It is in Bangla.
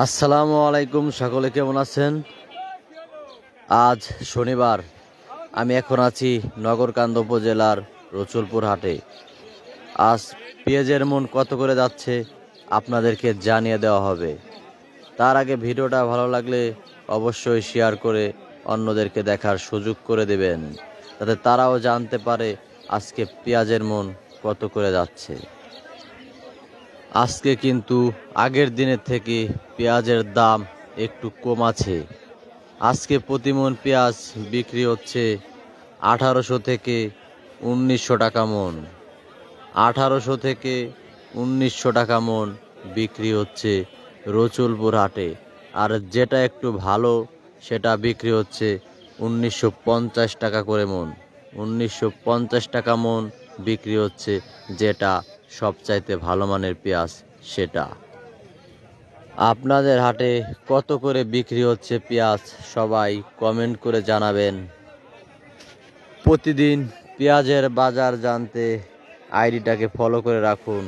আসসালামু আলাইকুম, সকলে কেমন আছেন? আজ শনিবার, আমি এখন আছি নগরকান্দা উপজেলার রসুলপুর হাটে। আজ পেঁয়াজের মন কত করে যাচ্ছে আপনাদেরকে জানিয়ে দেওয়া হবে। তার আগে ভিডিওটা ভালো লাগলে অবশ্যই শেয়ার করে অন্যদেরকে দেখার সুযোগ করে দেবেন, যাতে তারাও জানতে পারে আজকে পেঁয়াজের মন কত করে যাচ্ছে। আজকে কিন্তু আগের দিনের থেকে পেঁয়াজের দাম একটু কম আছে। আজকে প্রতি মন পেঁয়াজ বিক্রি হচ্ছে 1800 থেকে 1900 টাকা মন। 1800 থেকে 1900 টাকা মন বিক্রি হচ্ছে রসুলপুর হাটে। আর যেটা একটু ভালো সেটা বিক্রি হচ্ছে 1950 টাকা করে মন। 1950 টাকা মন বিক্রি হচ্ছে, যেটা সবচাইতে ভালো মানের পেঁয়াজ সেটা। আপনাদের হাটে কত করে বিক্রি হচ্ছে পেঁয়াজ সবাই কমেন্ট করে জানাবেন। প্রতিদিন পেঁয়াজের বাজার জানতে আইডিটাকে ফলো করে রাখুন।